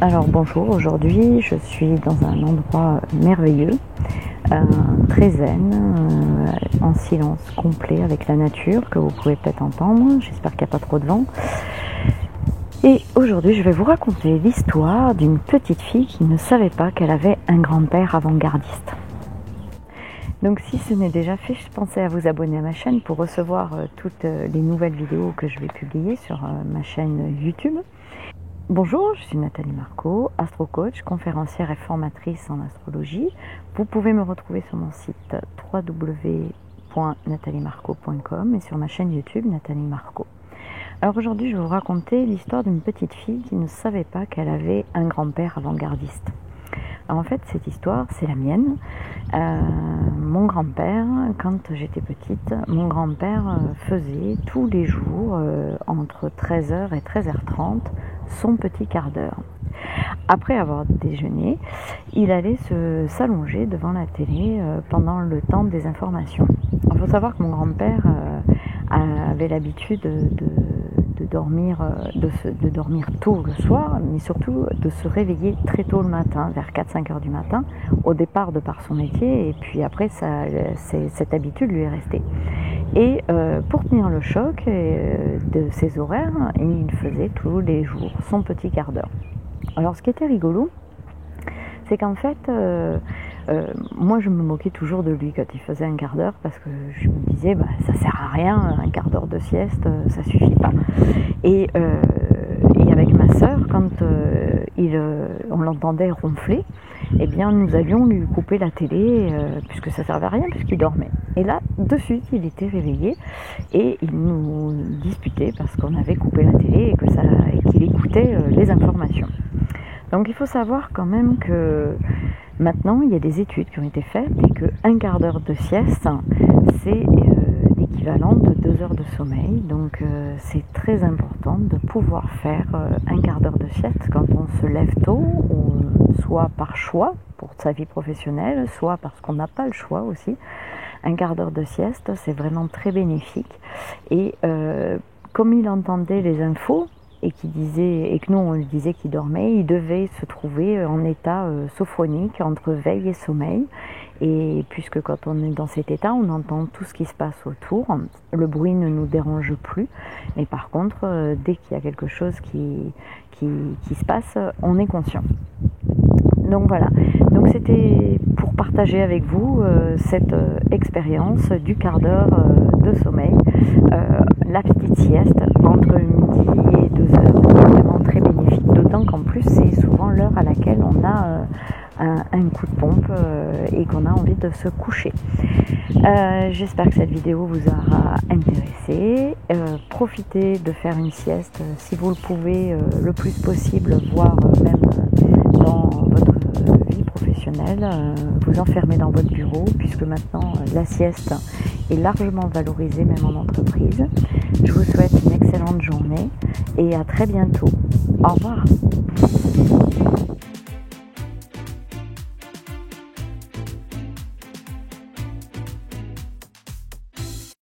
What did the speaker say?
Alors bonjour, aujourd'hui je suis dans un endroit merveilleux, très zen, en silence complet avec la nature que vous pouvez peut-être entendre, j'espère qu'il n'y a pas trop de vent. Et aujourd'hui je vais vous raconter l'histoire d'une petite fille qui ne savait pas qu'elle avait un grand-père avant-gardiste. Donc si ce n'est déjà fait, je pensais à vous abonner à ma chaîne pour recevoir toutes les nouvelles vidéos que je vais publier sur ma chaîne YouTube. Bonjour, je suis Nathalie Marco, astro-coach, conférencière et formatrice en astrologie. Vous pouvez me retrouver sur mon site www.nathaliemarco.com et sur ma chaîne YouTube Nathalie Marco. Alors aujourd'hui, je vais vous raconter l'histoire d'une petite fille qui ne savait pas qu'elle avait un grand-père avant-gardiste. Alors en fait, cette histoire, c'est la mienne. Mon grand-père, quand j'étais petite, mon grand-père faisait tous les jours, entre 13h et 13h30, son petit quart d'heure. Après avoir déjeuné, il allait s'allonger devant la télé pendant le temps des informations. Il faut savoir que mon grand-père avait l'habitude de dormir tôt le soir, mais surtout de se réveiller très tôt le matin, vers 4-5 heures du matin, au départ de par son métier, et puis après cette habitude lui est restée. Et pour tenir le choc de ses horaires, il faisait tous les jours son petit quart d'heure. Alors ce qui était rigolo, c'est qu'en fait, moi je me moquais toujours de lui quand il faisait un quart d'heure, parce que je me disais, ça sert à rien, un quart d'heure de sieste, ça suffit pas. Et avec ma sœur, quand on l'entendait ronfler, eh bien nous allions lui couper la télé, puisque ça servait à rien, puisqu'il dormait. Et là, de suite, il était réveillé et il nous disputait parce qu'on avait coupé la télé et qu'il écoutait les informations. Donc il faut savoir quand même que maintenant, il y a des études qui ont été faites et qu'un quart d'heure de sieste, c'est l'équivalent de 2 heures de sommeil. Donc c'est très important de pouvoir faire un quart d'heure de sieste quand on se lève tôt, soit par choix pour sa vie professionnelle, soit parce qu'on n'a pas le choix aussi. Un quart d'heure de sieste, c'est vraiment très bénéfique. Et comme il entendait les infos, et que nous on lui disait qu'il dormait, il devait se trouver en état sophronique entre veille et sommeil. Et puisque quand on est dans cet état, on entend tout ce qui se passe autour, le bruit ne nous dérange plus, mais par contre, dès qu'il y a quelque chose qui se passe, on est conscient. Donc voilà, donc c'était pour partager avec vous cette expérience du quart d'heure de sommeil, la petite sieste entre midi et 2 heures, vraiment très bénéfique, d'autant qu'en plus c'est souvent l'heure à laquelle on a un coup de pompe et qu'on a envie de se coucher. J'espère que cette vidéo vous aura intéressé. Profitez de faire une sieste si vous le pouvez le plus possible, voire même dans votre vie professionnelle, vous enfermer dans votre bureau, puisque maintenant la sieste est largement valorisée même en entreprise. Je vous souhaite une excellente journée et à très bientôt. Au revoir.